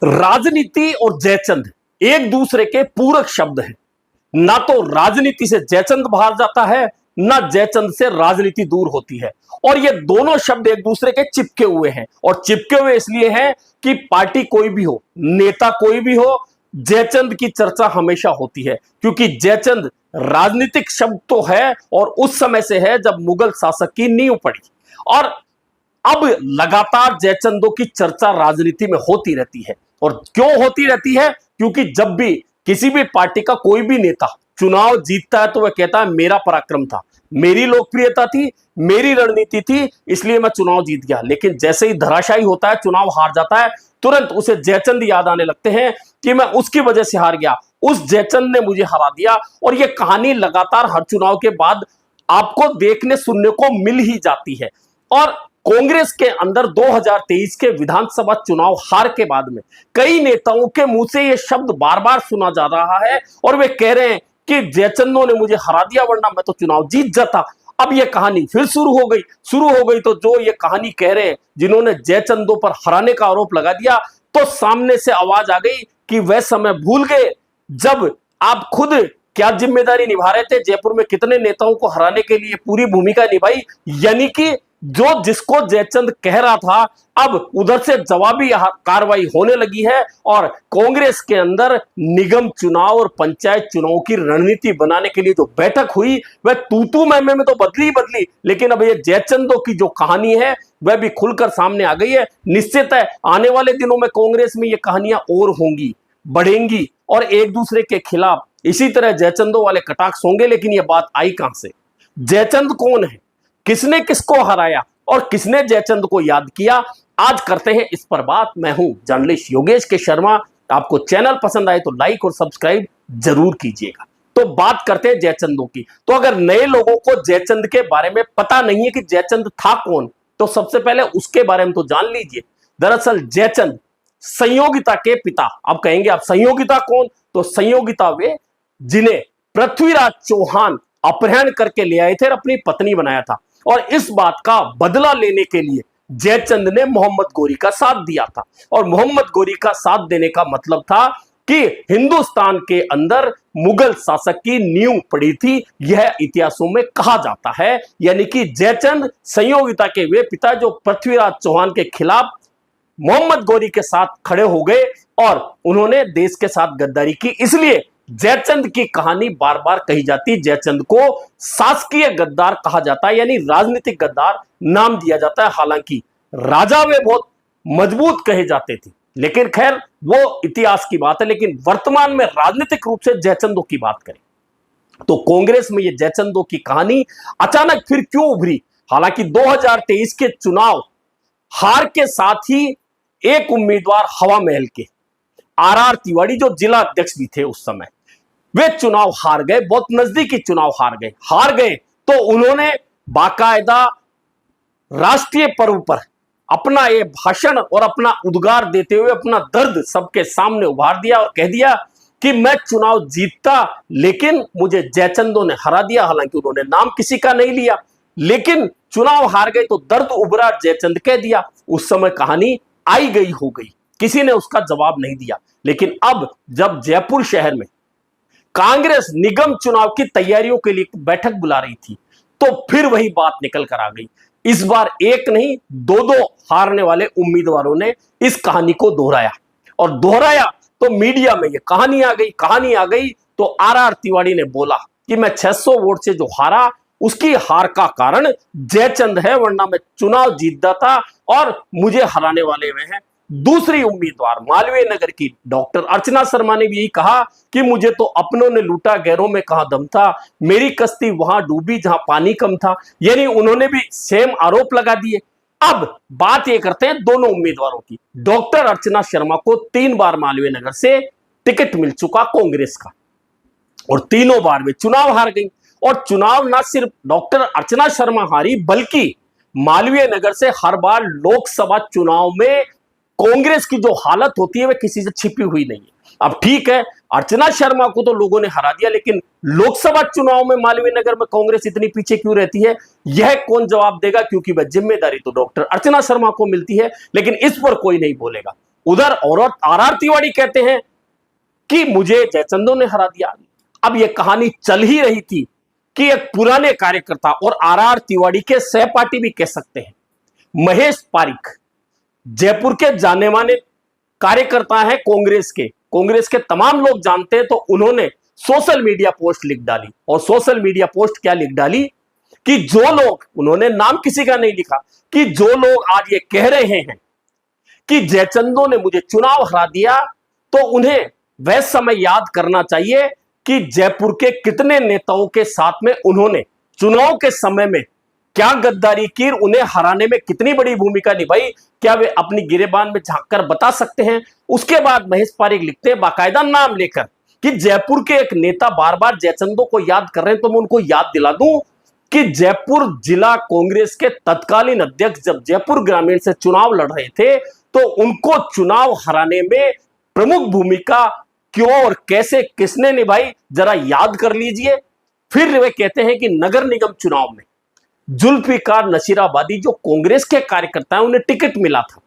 राजनीति और जयचंद एक दूसरे के पूरक शब्द हैं। ना तो राजनीति से जयचंद बाहर जाता है, ना जयचंद से राजनीति दूर होती है। और ये दोनों शब्द एक दूसरे के चिपके हुए हैं, और चिपके हुए इसलिए हैं कि पार्टी कोई भी हो, नेता कोई भी हो, जयचंद की चर्चा हमेशा होती है, क्योंकि जयचंद राजनीतिक शब्द तो है और उस समय से है जब मुगल शासक की नींव पड़ी। और अब लगातार जयचंदों की चर्चा राजनीति में होती रहती है। और क्यों होती रहती है? क्योंकि जब भी किसी भी पार्टी का कोई भी नेता चुनाव जीतता है तो वह कहता है मेरा पराक्रम था, मेरी लोकप्रियता थी, मेरी रणनीति थी, इसलिए मैं चुनाव जीत गया। लेकिन जैसे ही धराशायी होता है, चुनाव हार जाता है, तुरंत उसे जयचंद याद आने लगते हैं कि मैं उसकी वजह से हार गया, उस जयचंद ने मुझे हरा दिया। और यह कहानी लगातार हर चुनाव के बाद आपको देखने सुनने को मिल ही जाती है। और कांग्रेस के अंदर 2023 के विधानसभा चुनाव हार के बाद में कई नेताओं के मुंह से यह शब्द बार बार सुना जा रहा है, और वे कह रहे हैं कि जयचंदों ने मुझे हरा दिया, वरना मैं तो चुनाव जीत जाता। अब यह कहानी फिर शुरू हो गई। तो जो ये कहानी कह रहे हैं, जिन्होंने जयचंदों पर हराने का आरोप लगा दिया, तो सामने से आवाज आ गई कि वह समय भूल गए जब आप खुद क्या जिम्मेदारी निभा रहे थे, जयपुर में कितने नेताओं को हराने के लिए पूरी भूमिका निभाई। यानी कि जो जिसको जयचंद कह रहा था, अब उधर से जवाबी कार्रवाई होने लगी है। और कांग्रेस के अंदर निगम चुनाव और पंचायत चुनाव की रणनीति बनाने के लिए जो बैठक हुई, वह तू मैं में तो बदली, लेकिन अब ये जयचंदों की जो कहानी है वह भी खुलकर सामने आ गई है। निश्चित है आने वाले दिनों में कांग्रेस में ये कहानियां और होंगी, बढ़ेंगी, और एक दूसरे के खिलाफ इसी तरह जयचंदों वाले कटाक्ष होंगे। लेकिन यह बात आई कहां से? जयचंद कौन है, किसने किसको हराया और किसने जयचंद को याद किया, आज करते हैं इस पर बात। मैं हूं जर्नलिस्ट योगेश के शर्मा। आपको चैनल पसंद आए तो लाइक और सब्सक्राइब जरूर कीजिएगा। तो बात करते हैं जयचंदों की। तो अगर नए लोगों को जयचंद के बारे में पता नहीं है कि जयचंद था कौन, तो सबसे पहले उसके बारे में तो जान लीजिए। दरअसल जयचंद संयोगिता के पिता। अब कहेंगे आप संयोगिता कौन? तो संयोगिता वे जिन्हें पृथ्वीराज चौहान अपहरण करके ले आए थे और अपनी पत्नी बनाया था। और इस बात का बदला लेने के लिए जयचंद ने मोहम्मद गोरी का साथ दिया था। और मोहम्मद गोरी का साथ देने का मतलब था कि हिंदुस्तान के अंदर मुगल शासक की नींव पड़ी थी, यह इतिहासों में कहा जाता है। यानी कि जयचंद संयोगिता के वे पिता जो पृथ्वीराज चौहान के खिलाफ मोहम्मद गोरी के साथ खड़े हो गए और उन्होंने देश के साथ गद्दारी की। इसलिए जयचंद की कहानी बार बार कही जाती। जयचंद को शासकीय गद्दार कहा जाता है, यानी राजनीतिक गद्दार नाम दिया जाता है। हालांकि राजा वे बहुत मजबूत कहे जाते थे, लेकिन खैर वो इतिहास की बात है। लेकिन वर्तमान में राजनीतिक रूप से जयचंदों की बात करें तो कांग्रेस में ये जयचंदों की कहानी अचानक फिर क्यों उभरी? हालांकि 2023 के चुनाव हार के साथ ही एक उम्मीदवार हवा महल के आर तिवारी, जो जिला अध्यक्ष भी थे उस समय, वे चुनाव हार गए, बहुत नजदीकी चुनाव हार गए। तो उन्होंने बाकायदा राष्ट्रीय पर्व पर अपना ये भाषण और अपना उद्गार देते हुए अपना दर्द सबके सामने उभार दिया और कह दिया कि मैं चुनाव जीतता, लेकिन मुझे जयचंदों ने हरा दिया। हालांकि उन्होंने नाम किसी का नहीं लिया, लेकिन चुनाव हार गए तो दर्द उभरा, जयचंद कह दिया। उस समय कहानी आई गई हो गई, किसी ने उसका जवाब नहीं दिया। लेकिन अब जब जयपुर शहर में कांग्रेस निगम चुनाव की तैयारियों के लिए बैठक बुला रही थी, तो फिर वही बात निकल कर आ गई। इस बार एक नहीं, दो हारने वाले उम्मीदवारों ने इस कहानी को दोहराया तो मीडिया में ये कहानी आ गई। तो आर तिवारी ने बोला कि मैं 600 वोट से जो हारा, उसकी हार का कारण जयचंद है, वरना मैं चुनाव जीत जाता। और मुझे हराने वाले वे हैं दूसरी उम्मीदवार मालवीय नगर की डॉक्टर अर्चना शर्मा ने भी यही कहा कि मुझे तो अपनों ने लूटा, गैरों में कहां दम था, मेरी कश्ती वहां डूबी जहां पानी कम था। यानी उन्होंने भी सेम आरोप लगा दिए। अब बात ये करते हैं दोनों उम्मीदवारों की। डॉक्टर अर्चना शर्मा को 3 बार मालवीय नगर से टिकट मिल चुका कांग्रेस का, और तीनों बार वे चुनाव हार गई। और चुनाव ना सिर्फ डॉक्टर अर्चना शर्मा हारी, बल्कि मालवीय नगर से हर बार लोकसभा चुनाव में कांग्रेस की जो हालत होती है वह किसी से छिपी हुई नहीं है। अब ठीक है, अर्चना शर्मा को तो लोगों ने हरा दिया, लेकिन लोकसभा चुनाव में मालवीय नगर में कांग्रेस इतनी पीछे क्यों रहती है, यह कौन जवाब देगा? क्योंकि वह जिम्मेदारी तो डॉक्टर अर्चना शर्मा को मिलती है, लेकिन इस पर कोई नहीं बोलेगा। उधर और आर तिवारी कहते हैं कि मुझे जयचंदों ने हरा दिया। अब यह कहानी चल ही रही थी कि एक पुराने कार्यकर्ता और आर तिवारी के सहपाठी भी कह सकते हैं, महेश पारिक, जयपुर के जाने माने कार्यकर्ता है कांग्रेस के तमाम लोग जानते हैं। तो उन्होंने सोशल मीडिया पोस्ट लिख डाली, और सोशल मीडिया पोस्ट क्या लिख डाली कि जो लोग, उन्होंने नाम किसी का नहीं लिखा, कि जो लोग आज ये कह रहे हैं कि जयचंदों ने मुझे चुनाव हरा दिया, तो उन्हें वह समय याद करना चाहिए कि जयपुर के कितने नेताओं के साथ में उन्होंने चुनाव के समय में क्या गद्दारी की, उन्हें हराने में कितनी बड़ी भूमिका निभाई, क्या वे अपनी गिरेबान में झांककर बता सकते हैं। उसके बाद महेश पारिक लिखते हैं बाकायदा नाम लेकर कि जयपुर के एक नेता बार बार जयचंदों को याद कर रहे हैं, तो मैं उनको याद दिला दूं कि जयपुर जिला कांग्रेस के तत्कालीन अध्यक्ष जब जयपुर ग्रामीण से चुनाव लड़ रहे थे, तो उनको चुनाव हराने में प्रमुख भूमिका क्यों और कैसे किसने निभाई, जरा याद कर लीजिए। फिर वे कहते हैं कि नगर निगम चुनाव में जुल्फिकार नशीराबादी जो कांग्रेस के कार्यकर्ता हैं, उन्हें टिकट मिला था।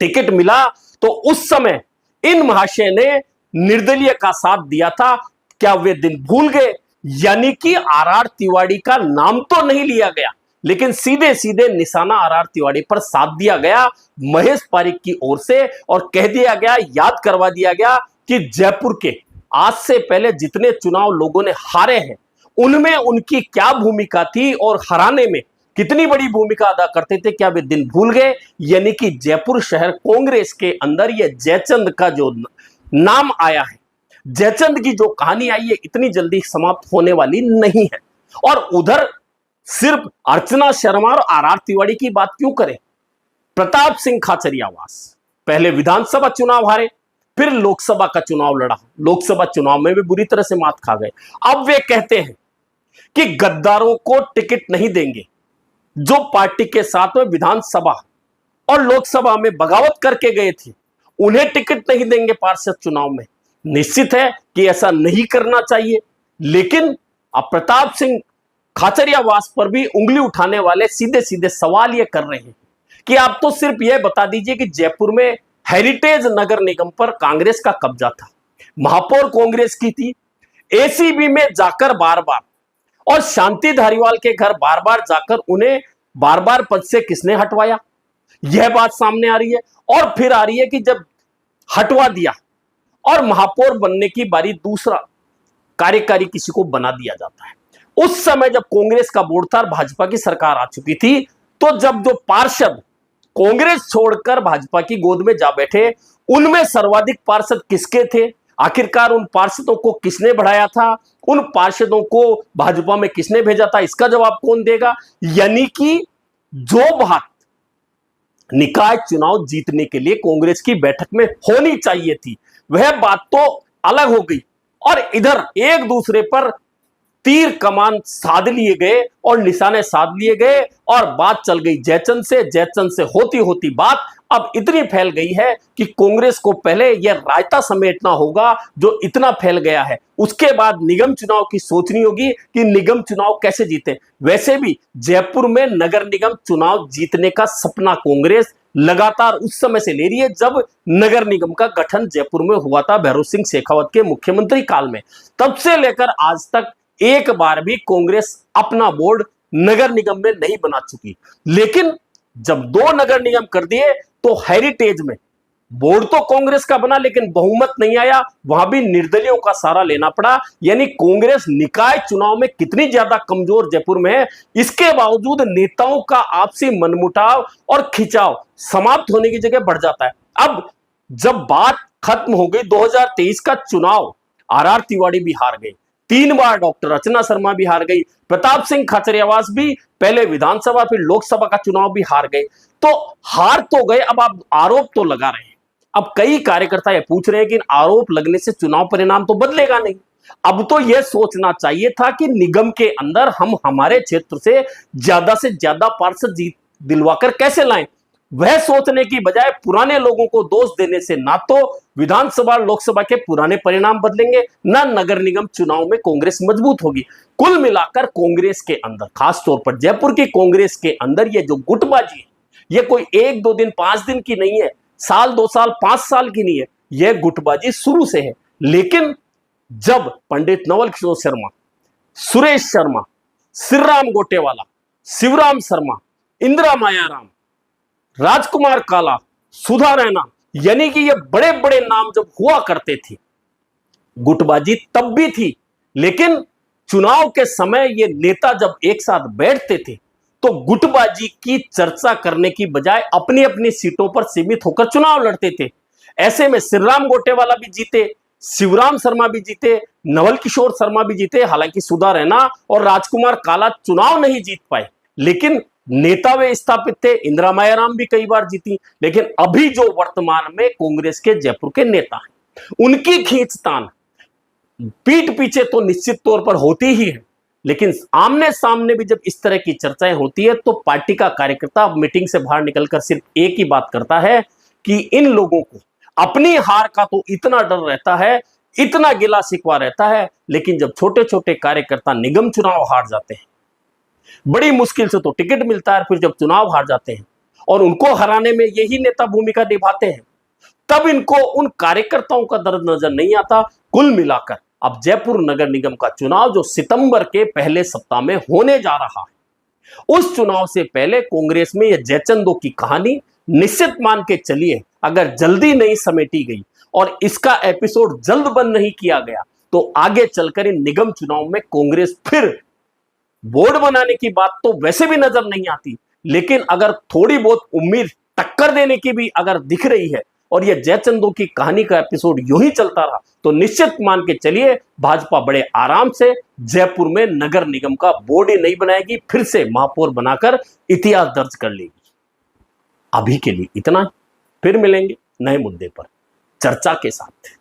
टिकट मिला तो उस समय इन महाशय ने निर्दलीय का साथ दिया था। क्या वे दिन भूल गए? यानी कि आर तिवारी का नाम तो नहीं लिया गया, लेकिन सीधे सीधे निशाना आर तिवारी पर साथ दिया गया महेश पारिक की ओर से, और कह दिया गया, याद करवा दिया गया कि जयपुर के आज से पहले जितने चुनाव लोगों ने हारे हैं, उनमें उनकी क्या भूमिका थी और हराने में कितनी बड़ी भूमिका अदा करते थे, क्या वे दिन भूल गए? यानी कि जयपुर शहर कांग्रेस के अंदर यह जयचंद का जो नाम आया है, जयचंद की जो कहानी आई है, इतनी जल्दी समाप्त होने वाली नहीं है। और उधर सिर्फ अर्चना शर्मा और आर तिवारी की बात क्यों करें, प्रताप सिंह खाचरियावास पहले विधानसभा चुनाव हारे, फिर लोकसभा का चुनाव लड़ा, लोकसभा चुनाव में भी बुरी तरह से मात खा गए। अब वे कहते हैं कि गद्दारों को टिकट नहीं देंगे, जो पार्टी के साथ में विधानसभा और लोकसभा में बगावत करके गए थे, उन्हें टिकट नहीं देंगे पार्षद चुनाव में। निश्चित है कि ऐसा नहीं करना चाहिए, लेकिन अब प्रताप सिंह खाचरियावास पर भी उंगली उठाने वाले सीधे सीधे सवाल यह कर रहे हैं कि आप तो सिर्फ यह बता दीजिए कि जयपुर में हेरिटेज नगर निगम पर कांग्रेस का कब्जा था, महापौर कांग्रेस की थी, एसीबी में जाकर बार बार और शांति धारीवाल के घर बार बार जाकर उन्हें बार बार पद से किसने हटवाया, यह बात सामने आ रही है। और फिर आ रही है कि जब हटवा दिया और महापौर बनने की बारी दूसरा कार्यकारी किसी को बना दिया जाता है। उस समय जब कांग्रेस का बोर्ड था, भाजपा की सरकार आ चुकी थी, तो जब जो पार्षद कांग्रेस छोड़कर भाजपा की गोद में जा बैठे, उनमें सर्वाधिक पार्षद किसके थे? आखिरकार उन पार्षदों को किसने बढ़ाया था, उन पार्षदों को भाजपा में किसने भेजा था, इसका जवाब कौन देगा? यानी कि जो बात निकाय चुनाव जीतने के लिए कांग्रेस की बैठक में होनी चाहिए थी, वह बात तो अलग हो गई, और इधर एक दूसरे पर तीर कमान साध लिए गए और निशाने साध लिए गए, और बात चल गई जयचंद से होती होती बात अब इतनी फैल गई है कि कांग्रेस को पहले यह रायता समेटना होगा जो इतना फैल गया है। उसके बाद निगम चुनाव की सोचनी होगी कि निगम चुनाव कैसे जीते। वैसे भी जयपुर में नगर निगम चुनाव जीतने का सपना कांग्रेस लगातार उस समय से ले रही है जब नगर निगम का गठन जयपुर में हुआ था भैरों सिंह शेखावत के मुख्यमंत्री काल में। तब से लेकर आज तक एक बार भी कांग्रेस अपना बोर्ड नगर निगम में नहीं बना चुकी, लेकिन जब 2 नगर निगम कर दिए तो हेरिटेज में बोर्ड तो कांग्रेस का बना, लेकिन बहुमत नहीं आया, वहां भी निर्दलियों का सहारा लेना पड़ा। यानी कांग्रेस निकाय चुनाव में कितनी ज्यादा कमजोर जयपुर में है, इसके बावजूद नेताओं का आपसी मनमुटाव और खिंचाव समाप्त होने की जगह बढ़ जाता है। अब जब बात खत्म हो गई, 2023 का चुनाव आर तिवारी भी हार गए, 3 बार डॉक्टर अर्चना शर्मा भी हार गई, प्रताप सिंह खाचरियावास भी पहले विधानसभा फिर लोकसभा का चुनाव भी हार गए। तो हार तो गए, अब आप आरोप तो लगा रहे हैं। अब कई कार्यकर्ता ये पूछ रहे हैं कि आरोप लगने से चुनाव परिणाम तो बदलेगा नहीं। अब तो यह सोचना चाहिए था कि निगम के अंदर हम हमारे क्षेत्र से ज्यादा पार्षद जीत दिलवाकर कैसे लाएं। वह सोचने की बजाय पुराने लोगों को दोष देने से ना तो विधानसभा लोकसभा के पुराने परिणाम बदलेंगे, ना नगर निगम चुनाव में कांग्रेस मजबूत होगी। कुल मिलाकर कांग्रेस के अंदर, खासतौर पर जयपुर की कांग्रेस के अंदर ये जो गुटबाजी है, ये कोई 1-2 दिन 5 दिन की नहीं है, साल 2 साल 5 साल की नहीं है, यह गुटबाजी शुरू से है। लेकिन जब पंडित नवल किशोर शर्मा, सुरेश शर्मा, श्रीराम गोटेवाला, शिवराम शर्मा, इंदिरा मायाराम, राजकुमार काला, सुधा रैना, यानी कि ये बड़े बड़े नाम जब हुआ करते थे, गुटबाजी तब भी थी। लेकिन चुनाव के समय ये नेता जब एक साथ बैठते थे तो गुटबाजी की चर्चा करने की बजाय अपनी अपनी सीटों पर सीमित होकर चुनाव लड़ते थे। ऐसे में श्रीराम गोटेवाला भी जीते, शिवराम शर्मा भी जीते, नवल किशोर शर्मा भी जीते। हालांकि सुधा रैना और राजकुमार काला चुनाव नहीं जीत पाए, लेकिन नेता वे स्थापित थे। इंदिरा मायाराम भी कई बार जीती। लेकिन अभी जो वर्तमान में कांग्रेस के जयपुर के नेता हैं, उनकी खींचतान पीठ पीछे तो निश्चित तौर पर होती ही है, लेकिन आमने सामने भी जब इस तरह की चर्चाएं होती है तो पार्टी का कार्यकर्ता मीटिंग से बाहर निकलकर सिर्फ एक ही बात करता है कि इन लोगों को अपनी हार का तो इतना डर रहता है, इतना गिला शिकवा रहता है, लेकिन जब छोटे छोटे कार्यकर्ता निगम चुनाव हार जाते हैं, बड़ी मुश्किल से तो टिकट मिलता है, फिर जब चुनाव हार जाते हैं और उनको हराने में यही नेता भूमिका निभाते हैं, तब इनको उन कार्यकर्ताओं का दर्द नजर नहीं आता। कुल मिलाकर अब जयपुर नगर निगम का चुनाव जो सितंबर के पहले सप्ताह में होने जा रहा है, उस चुनाव से पहले कांग्रेस में यह जयचंदों की कहानी निश्चित मान के चलिए, अगर जल्दी नहीं समेटी गई और इसका एपिसोड जल्द बंद नहीं किया गया तो आगे चलकर इन निगम चुनाव में कांग्रेस फिर बोर्ड बनाने की बात तो वैसे भी नजर नहीं आती, लेकिन अगर थोड़ी बहुत उम्मीद टक्कर देने की भी अगर दिख रही है और यह जयचंदों की कहानी का एपिसोड यूं ही चलता रहा तो निश्चित मान के चलिए भाजपा बड़े आराम से जयपुर में नगर निगम का बोर्ड ही नहीं बनाएगी, फिर से महापौर बनाकर इतिहास दर्ज कर लेगी। अभी के लिए इतना, फिर मिलेंगे नए मुद्दे पर चर्चा के साथ।